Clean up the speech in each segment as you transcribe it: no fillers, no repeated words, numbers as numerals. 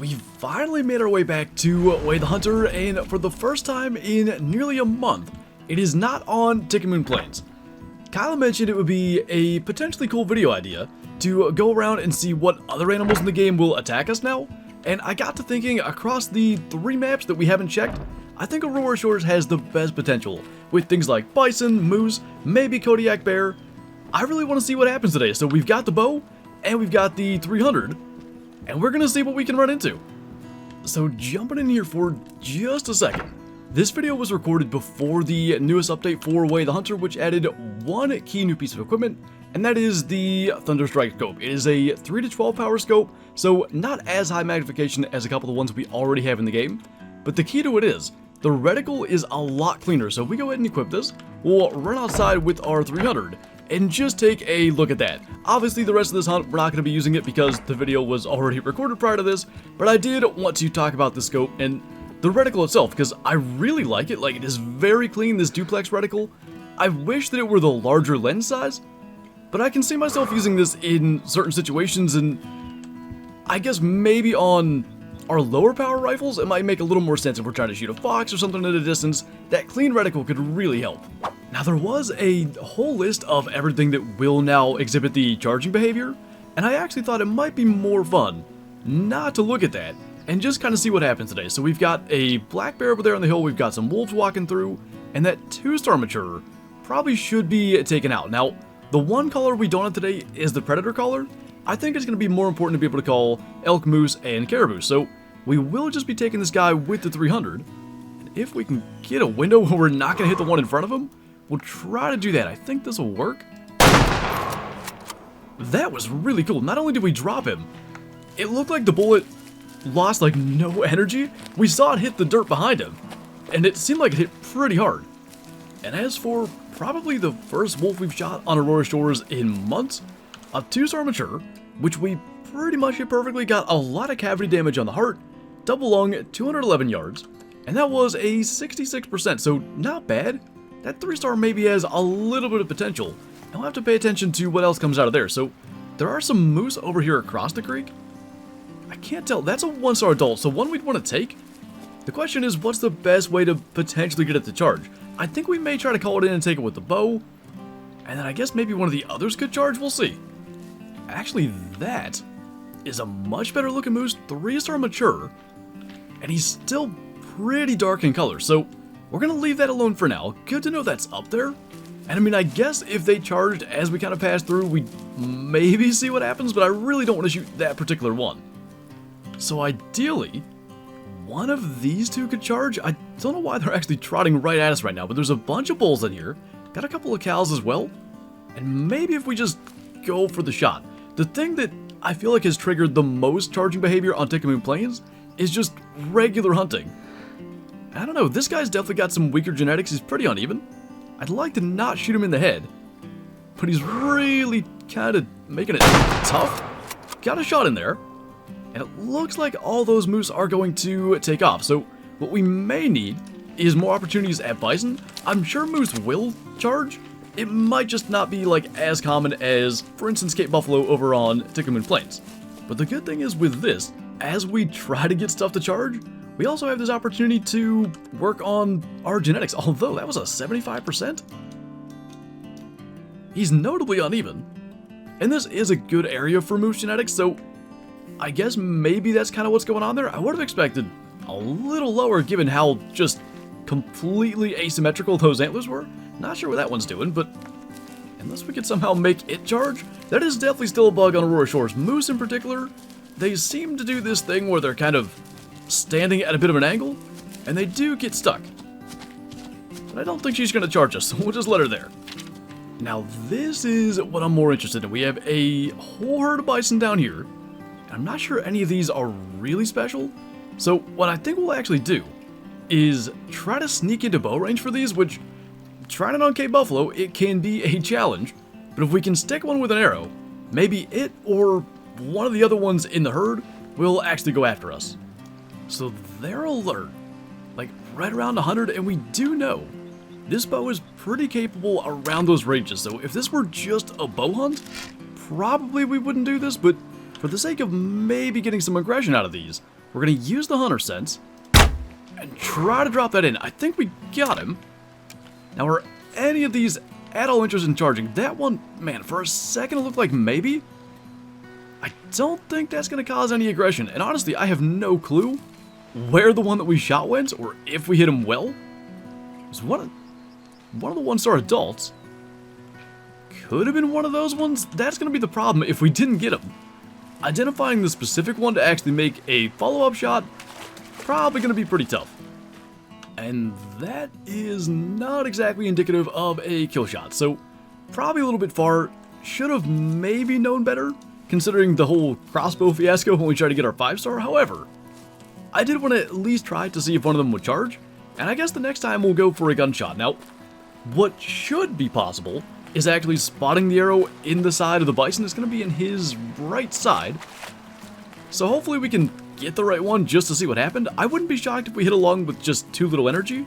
We finally made our way back to Wade the Hunter, and for the first time in nearly a month, it is not on Tickamoon Plains. Kyle mentioned it would be a potentially cool video idea to go around and see what other animals in the game will attack us now, and I got to thinking, across the 3 maps that we haven't checked, I think Aurora Shores has the best potential, with things like Bison, Moose, maybe Kodiak Bear. I really want to see what happens today, so we've got the bow, and we've got the 300, and we're going to see what we can run into. So jumping in here for just a second. This video was recorded before the newest update for Wade the Hunter, which added one key new piece of equipment, and that is the Thunderstrike scope. It is a 3 to 12 power scope, so not as high magnification as a couple of the ones we already have in the game, but the key to it is, the reticle is a lot cleaner. So if we go ahead and equip this, we'll run outside with our 300 and just take a look at that. Obviously the rest of this hunt, we're not going to be using it because the video was already recorded prior to this, but I did want to talk about the scope and the reticle itself because I really like it. Like, it is very clean, this duplex reticle. I wish that it were the larger lens size, but I can see myself using this in certain situations, and I guess maybe on our lower power rifles, it might make a little more sense if we're trying to shoot a fox or something at a distance. That clean reticle could really help. Now, there was a whole list of everything that will now exhibit the charging behavior, and I actually thought it might be more fun not to look at that and just kind of see what happens today. So we've got a black bear over there on the hill, we've got some wolves walking through, and that 2-star mature probably should be taken out. Now, the one color we don't have today is the predator color. I think it's going to be more important to be able to call elk, moose, and caribou, so we will just be taking this guy with the 300. And if we can get a window where we're not going to hit the one in front of him, we'll try to do that. I think this will work. That was really cool. Not only did we drop him, it looked like the bullet lost like no energy. We saw it hit the dirt behind him, and it seemed like it hit pretty hard. And as for probably the first wolf we've shot on Aurora Shores in months, a 2-star mature, which we pretty much hit perfectly, got a lot of cavity damage on the heart, double lung, 211 yards, and that was a 66%, so not bad. That 3-star maybe has a little bit of potential, and we'll have to pay attention to what else comes out of there. So there are some moose over here across the creek. I can't tell, that's a 1-star adult, so one we'd want to take. The question is, what's the best way to potentially get it to charge? I think we may try to call it in and take it with the bow, and then I guess maybe one of the others could charge, we'll see. Actually, that is a much better looking moose, 3-star mature, and he's still pretty dark in color, so we're gonna leave that alone for now. Good to know that's up there. And I mean, I guess if they charged as we kind of pass through, we'd maybe see what happens, but I really don't want to shoot that particular one. So ideally, one of these two could charge. I don't know why they're actually trotting right at us right now, but there's a bunch of bulls in here, got a couple of cows as well, and maybe if we just go for the shot. The thing that I feel like has triggered the most charging behavior on Tickamoon Plains is just regular hunting. I don't know, this guy's definitely got some weaker genetics, he's pretty uneven. I'd like to not shoot him in the head, but he's really kind of making it tough. Got a shot in there, and it looks like all those moose are going to take off. So what we may need is more opportunities at Bison. I'm sure moose will charge. It might just not be like as common as, for instance, Cape Buffalo over on Tickamoon Plains. But the good thing is with this, as we try to get stuff to charge, we also have this opportunity to work on our genetics, although that was a 75%. He's notably uneven, and this is a good area for moose genetics, so I guess maybe that's kind of what's going on there. I would have expected a little lower given how just completely asymmetrical those antlers were. Not sure what that one's doing, but unless we could somehow make it charge, that is definitely still a bug on Aurora Shores. Moose in particular, they seem to do this thing where they're kind of standing at a bit of an angle, and they do get stuck. But I don't think she's going to charge us, so we'll just let her there. Now this is what I'm more interested in. We have a whole herd of bison down here, and I'm not sure any of these are really special. So what I think we'll actually do is try to sneak into bow range for these, which, trying it on Cape Buffalo, it can be a challenge, but if we can stick one with an arrow, maybe it or one of the other ones in the herd will actually go after us. So they're alert, like right around 100, and we do know this bow is pretty capable around those ranges. So if this were just a bow hunt, probably we wouldn't do this, but for the sake of maybe getting some aggression out of these, We're going to use the hunter sense and try to drop that in. I think we got him. Now, are any of these at all interested in charging? That one, man, for a second it looked like maybe. I don't think that's going to cause any aggression. And honestly, I have no clue where the one that we shot went or if we hit him well. It was one of the one-star adults. Could have been one of those ones. That's going to be the problem if we didn't get him. Identifying the specific one to actually make a follow-up shot, probably going to be pretty tough. And that is not exactly indicative of a kill shot, so probably a little bit far. Should have maybe known better, considering the whole crossbow fiasco when we tried to get our 5-star. However, I did want to at least try to see if one of them would charge, and I guess the next time we'll go for a gunshot. Now, what should be possible is actually spotting the arrow in the side of the Bison. It's going to be in his right side, so hopefully we can get the right one just to see what happened. I wouldn't be shocked if we hit along with just too little energy,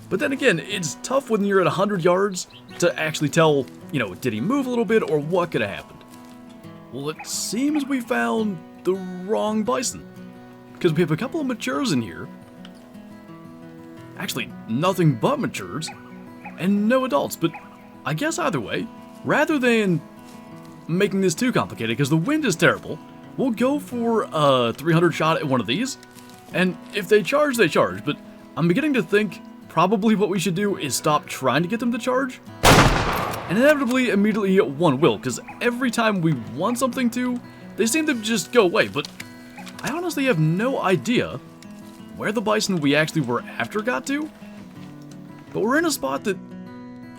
but then again, it's tough when you're at 100 yards to actually tell, you know, did he move a little bit or what could have happened. Well, it seems we found the wrong Bison, because we have a couple of matures in here. Actually, nothing but matures, and no adults, but I guess either way, rather than making this too complicated, because the wind is terrible, we'll go for a 300 shot at one of these, and if they charge, they charge, but I'm beginning to think probably what we should do is stop trying to get them to charge, and inevitably immediately one will, because every time we want something to, they seem to just go away. But I honestly have no idea where the Bison we actually were after got to, but we're in a spot that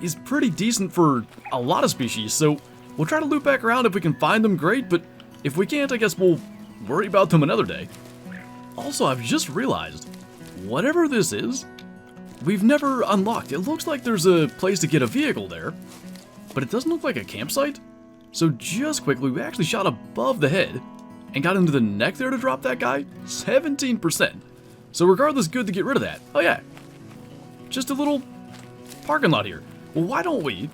is pretty decent for a lot of species, so we'll try to loop back around. If we can find them, great, but if we can't, I guess we'll worry about them another day. Also, I've just realized, whatever this is, we've never unlocked. It looks like there's a place to get a vehicle there, but it doesn't look like a campsite. So just quickly, we actually shot above the head and got into the neck there to drop that guy. 17%. So regardless, good to get rid of that. Oh yeah, just a little parking lot here. Well, why don't we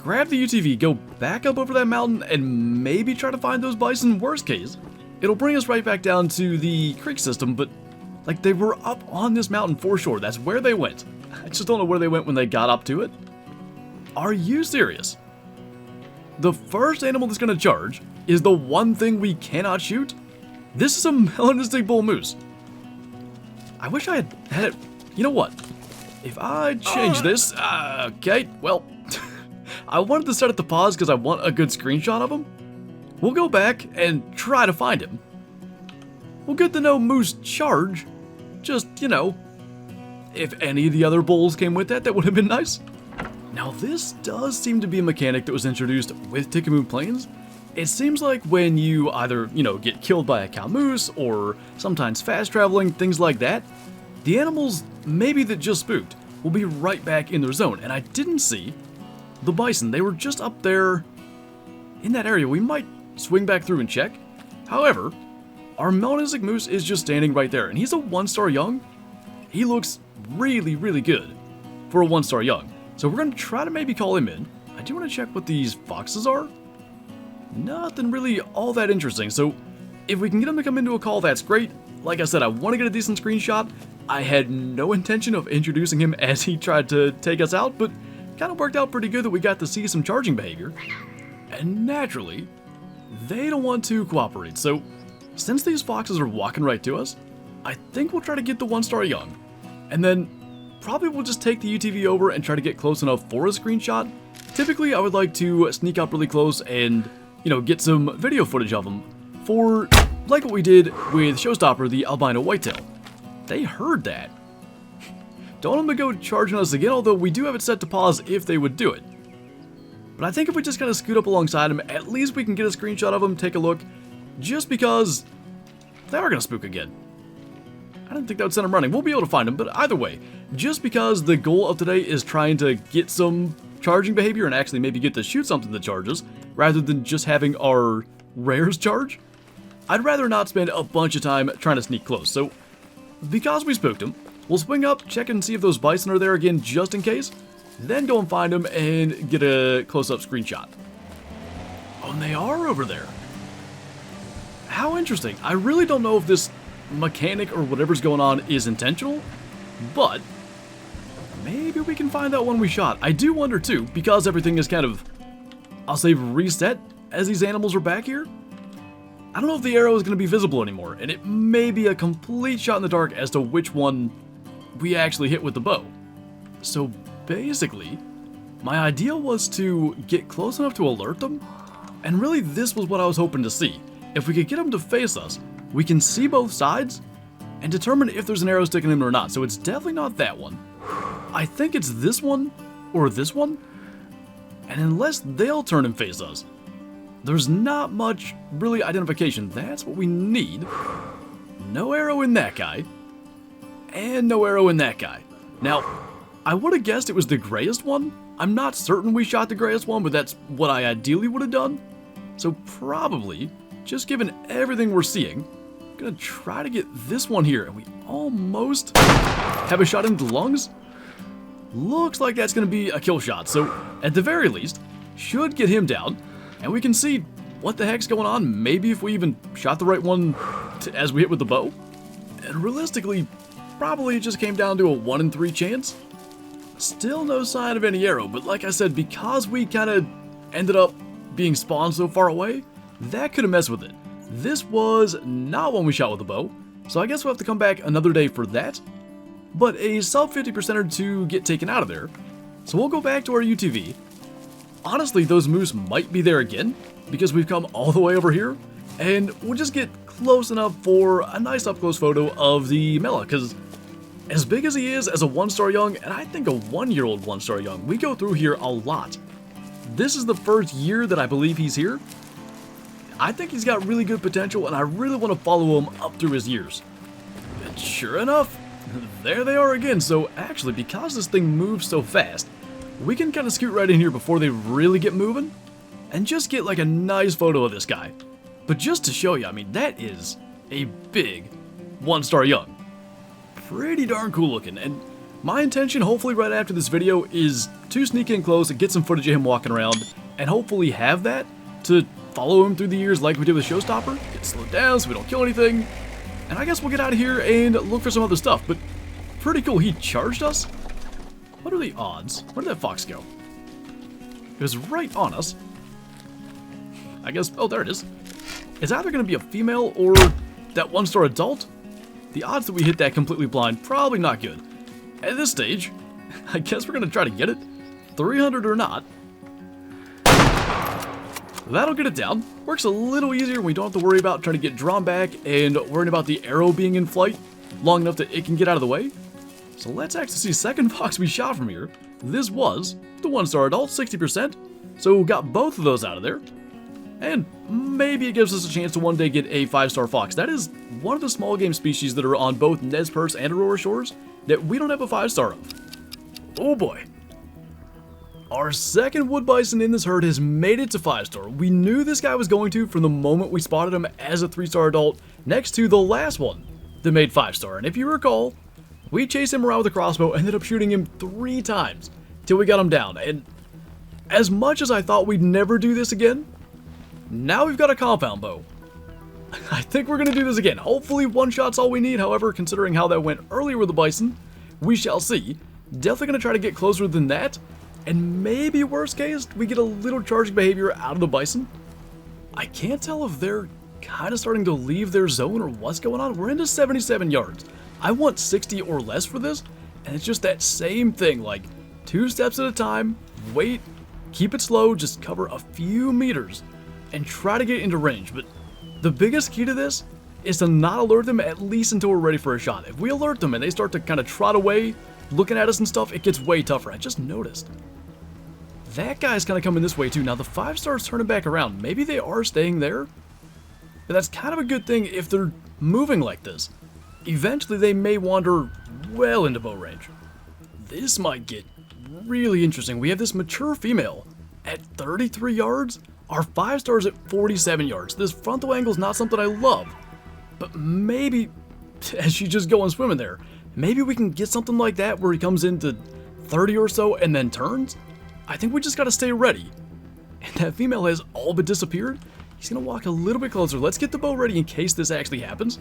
grab the UTV, go back up over that mountain, and maybe try to find those Bison. Worst case, it'll bring us right back down to the creek system, but like, they were up on this mountain for sure. That's where they went. I just don't know where they went when they got up to it. Are you serious? The first animal that's going to charge is the one thing we cannot shoot? This is a melanistic bull moose. I wish I had it. You know what? If I change this, okay, well, I wanted to set it to pause because I want a good screenshot of him. We'll go back and try to find him. Well, good to know moose charge. Just, you know, if any of the other bulls came with that, that would have been nice. Now, this does seem to be a mechanic that was introduced with Tikkamu Plains. It seems like when you either, you know, get killed by a cow moose or sometimes fast traveling, things like that, the animals, maybe that just spooked, will be right back in their zone. And I didn't see the Bison. They were just up there in that area. We might swing back through and check. However, our melanistic moose is just standing right there, and he's a 1-star young. He looks really, really good for a 1-star young. So we're going to try to maybe call him in. I do want to check what these foxes are. Nothing really all that interesting. So if we can get him to come into a call, that's great. Like I said, I want to get a decent screenshot. I had no intention of introducing him as he tried to take us out, but kind of worked out pretty good that we got to see some charging behavior. And naturally, they don't want to cooperate. So since these foxes are walking right to us, I think we'll try to get the 1-star young. And then probably we'll just take the UTV over and try to get close enough for a screenshot. Typically, I would like to sneak up really close and, you know, get some video footage of them for, like what we did with Showstopper, the albino whitetail. They heard that. Don't want them to go charging us again, although we do have it set to pause if they would do it. But I think if we just kind of scoot up alongside them, at least we can get a screenshot of them, take a look, just because they are going to spook again. I didn't think that would send them running. We'll be able to find them, but either way, just because the goal of today is trying to get some charging behavior and actually maybe get to shoot something that charges, rather than just having our rares charge, I'd rather not spend a bunch of time trying to sneak close. So, because we spooked them, we'll swing up, check and see if those Bison are there again just in case, then go and find them and get a close-up screenshot. Oh, and they are over there. How interesting. I really don't know if this mechanic or whatever's going on is intentional, but maybe we can find out when we shot. I do wonder too, because everything is kind of, I'll say, reset as these animals are back here. I don't know if the arrow is going to be visible anymore, and it may be a complete shot in the dark as to which one we actually hit with the bow. So basically, my idea was to get close enough to alert them, and really this was what I was hoping to see. If we could get them to face us, we can see both sides and determine if there's an arrow sticking in them or not. So it's definitely not that one. I think it's this one or this one, and unless they'll turn and face us, there's not much really identification. That's what we need. No arrow in that guy, and no arrow in that guy. Now, I would have guessed it was the grayest one. I'm not certain we shot the grayest one, but that's what I ideally would have done. So probably, just given everything we're seeing, I'm gonna try to get this one here, and we almost have a shot into the lungs. Looks like that's gonna be a kill shot, so at the very least, should get him down, and we can see what the heck's going on. Maybe if we even shot the right one as we hit with the bow. And realistically, probably it just came down to a 1 in 3 chance. Still no sign of any arrow, but like I said, because we kind of ended up being spawned so far away, that could have messed with it. This was not one we shot with a bow, so I guess we'll have to come back another day for that. But a sub 50%er to get taken out of there, so we'll go back to our UTV. Honestly, those moose might be there again, because we've come all the way over here, and we'll just get close enough for a nice up-close photo of the Mela, because as big as he is as a 1-star young, and I think a 1-year-old 1-star young, we go through here a lot. This is the first year that I believe he's here. I think he's got really good potential, and I really want to follow him up through his years. And sure enough, there they are again. So actually, because this thing moves so fast, we can kind of scoot right in here before they really get moving, and just get like a nice photo of this guy. But just to show you, I mean, that is a big 1-star young. Pretty darn cool looking, and my intention, hopefully right after this video, is to sneak in close and get some footage of him walking around, and hopefully have that to follow him through the years like we did with Showstopper, get slowed down so we don't kill anything, and I guess we'll get out of here and look for some other stuff. But pretty cool, he charged us. What are the odds? Where did that fox go? It was right on us. I guess, oh, there it is. It's either going to be a female or that 1-star adult. The odds that we hit that completely blind, probably not good. At this stage, I guess we're going to try to get it. 300 or not. That'll get it down. Works a little easier when we don't have to worry about trying to get drawn back and worrying about the arrow being in flight long enough that it can get out of the way. So let's actually see second fox we shot from here. This was the 1-star adult, 60%. So we got both of those out of there. And maybe it gives us a chance to one day get a 5-star fox. That is one of the small game species that are on both Nez Perce and Aurora Shores that we don't have a 5-star of. Oh boy. Our second wood bison in this herd has made it to 5-star. We knew this guy was going to from the moment we spotted him as a 3-star adult next to the last one that made 5-star. And if you recall, we chased him around with a crossbow, ended up shooting him 3 times till we got him down. And as much as I thought we'd never do this again, now we've got a compound bow. I think we're going to do this again. Hopefully 1 shot's all we need. However, considering how that went earlier with the bison, we shall see. Definitely going to try to get closer than that. And maybe worst case, we get a little charging behavior out of the bison. I can't tell if they're kind of starting to leave their zone or what's going on. We're into 77 yards. I want 60 or less for this. And it's just that same thing, like 2 steps at a time, wait, keep it slow, just cover a few meters and try to get into range. But the biggest key to this is to not alert them at least until we're ready for a shot. If we alert them and they start to kind of trot away, looking at us and stuff, it gets way tougher. I just noticed. That guy's kind of coming this way too. Now the 5-star's turning back around. Maybe they are staying there. But that's kind of a good thing if they're moving like this. Eventually they may wander well into bow range. This might get really interesting. We have this mature female at 33 yards. Our 5-star's at 47 yards. This frontal angle is not something I love. But maybe, as she's just going swimming there, maybe we can get something like that where he comes into 30 or so and then turns. I think we just got to stay ready. And that female has all but disappeared. He's going to walk a little bit closer. Let's get the bow ready in case this actually happens.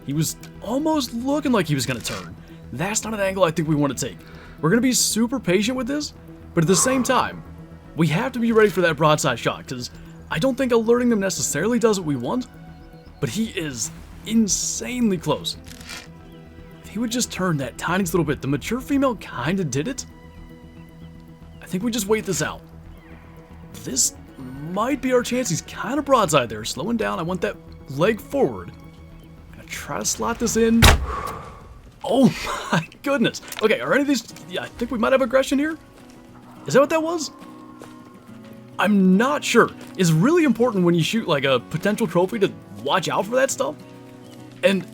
He was almost looking like he was going to turn. That's not an angle I think we want to take. We're going to be super patient with this, but at the same time, we have to be ready for that broadside shot, because I don't think alerting them necessarily does what we want, but he is insanely close. If he would just turn that tiniest little bit, the mature female kind of did it. I think we just wait this out. This might be our chance. He's kind of broadside there, slowing down. I want that leg forward. Gonna try to slot this in. Oh my goodness. Okay, are any of these... Yeah, I think we might have aggression here. Is that what that was? I'm not sure. It's really important when you shoot like a potential trophy to watch out for that stuff. And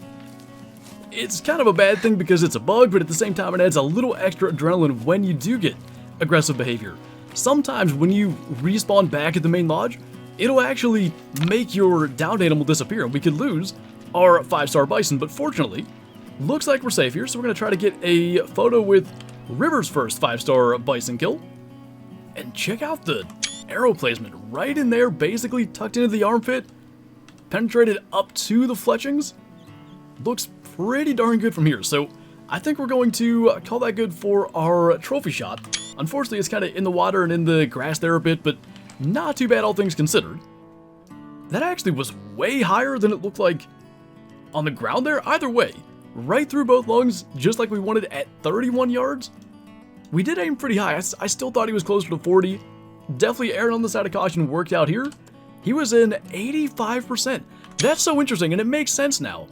it's kind of a bad thing because it's a bug, but at the same time it adds a little extra adrenaline when you do get aggressive behavior. Sometimes when you respawn back at the main lodge, it'll actually make your downed animal disappear and we could lose our 5-star Bison, but fortunately, looks like we're safe here, so we're going to try to get a photo with River's first 5-star Bison kill. And check out the arrow placement right in there, basically tucked into the armpit, penetrated up to the fletchings. Looks pretty darn good from here, so I think we're going to call that good for our trophy shot. Unfortunately, it's kind of in the water and in the grass there a bit, but not too bad all things considered. That actually was way higher than it looked like on the ground there. Either way, right through both lungs, just like we wanted at 31 yards. We did aim pretty high. I still thought he was closer to 40. Definitely erring on the side of caution worked out here. He was in 85%. That's so interesting, and it makes sense now.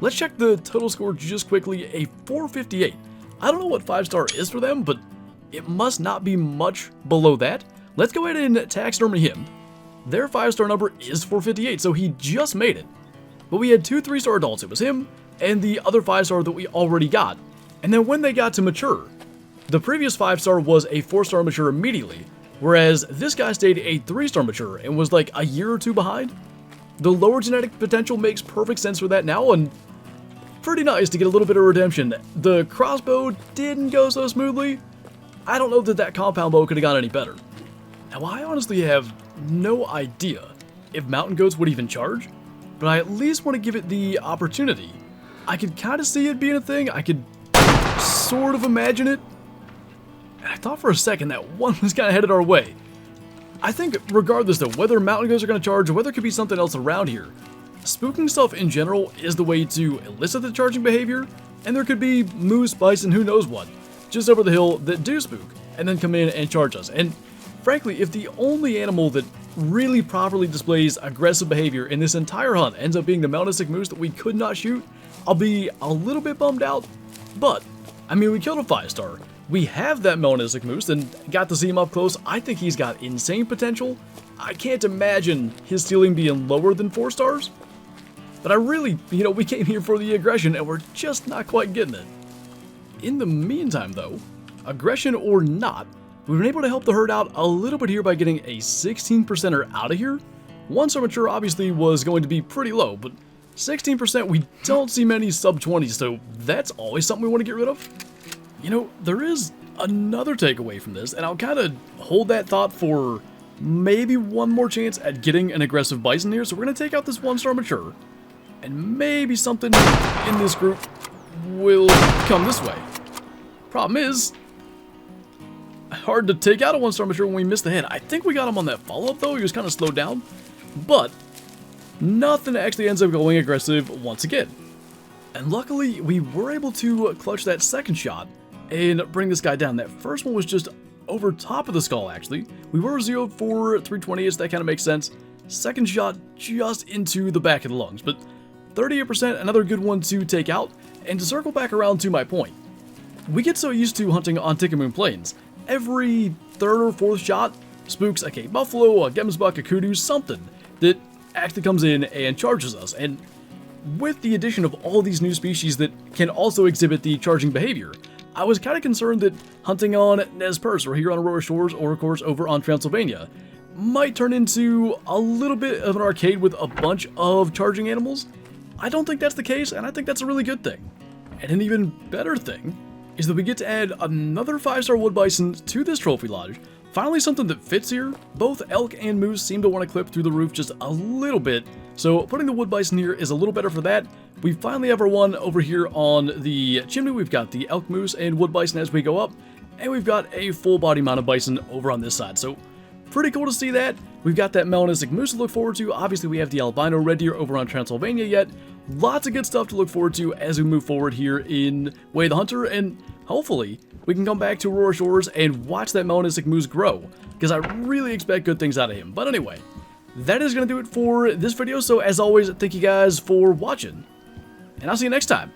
Let's check the total score just quickly. A 458. I don't know what 5-star is for them, but it must not be much below that. Let's go ahead and taxidermy him. Their 5-star number is 458, so he just made it. But we had 2 3-star adults. It was him and the other 5-star that we already got. And then when they got to mature, the previous 5-star was a 4-star mature immediately, whereas this guy stayed a 3-star mature and was like a year or 2 behind. The lower genetic potential makes perfect sense for that now, and pretty nice to get a little bit of redemption. The crossbow didn't go so smoothly. I don't know that that compound bow could have gone any better. Now, I honestly have no idea if mountain goats would even charge, but I at least want to give it the opportunity. I could kind of see it being a thing. I could sort of imagine it. And I thought for a second that one was kind of headed our way. I think regardless though, whether mountain goats are going to charge or whether it could be something else around here, spooking stuff in general is the way to elicit the charging behavior, and there could be moose, bison, who knows what, just over the hill that do spook, and then come in and charge us. And frankly, if the only animal that really properly displays aggressive behavior in this entire hunt ends up being the Melanistic moose that we could not shoot, I'll be a little bit bummed out. But, I mean, we killed a 5-star. We have that Melanistic moose and got to see him up close. I think he's got insane potential. I can't imagine his ceiling being lower than 4 stars. But I really, we came here for the aggression and we're just not quite getting it. In the meantime though, aggression or not, we've been able to help the herd out a little bit here by getting a 16%er out of here. 1-star mature obviously was going to be pretty low, but 16% we don't see many sub 20s, so that's always something we want to get rid of. There is another takeaway from this, and I'll kind of hold that thought for maybe one more chance at getting an aggressive bison here. So we're going to take out this 1-star mature, and maybe something in this group will come this way. Problem is, hard to take out a 1-star mature when we missed the head. I think we got him on that follow-up though. He was kind of slowed down, but nothing actually ends up going aggressive once again. And luckily, we were able to clutch that second shot and bring this guy down. That first one was just over top of the skull, actually. We were 0 for 328, so that kind of makes sense. Second shot just into the back of the lungs, but 38%, another good one to take out. And to circle back around to my point, we get so used to hunting on Tickamoon Plains. Every 3rd or 4th shot spooks a Cape Buffalo, a Gemsbuck, a Kudu, something that actually comes in and charges us. And with the addition of all these new species that can also exhibit the charging behavior, I was kind of concerned that hunting on Nez Perce or here on Aurora Shores or of course over on Transylvania might turn into a little bit of an arcade with a bunch of charging animals. I don't think that's the case, and I think that's a really good thing. And an even better thing is that we get to add another 5-star wood bison to this trophy lodge. Finally something that fits here. Both elk and moose seem to want to clip through the roof just a little bit, so putting the wood bison here is a little better for that. We finally have our one over here on the chimney. We've got the elk moose and wood bison as we go up, and we've got a full body mounted bison over on this side. So pretty cool to see that. We've got that melanistic moose to look forward to. Obviously, we have the albino red deer over on Transylvania yet. Lots of good stuff to look forward to as we move forward here in Way of the Hunter, and hopefully we can come back to Aurora Shores and watch that melanistic moose grow, because I really expect good things out of him. But anyway, that is going to do it for this video, so as always, thank you guys for watching, and I'll see you next time.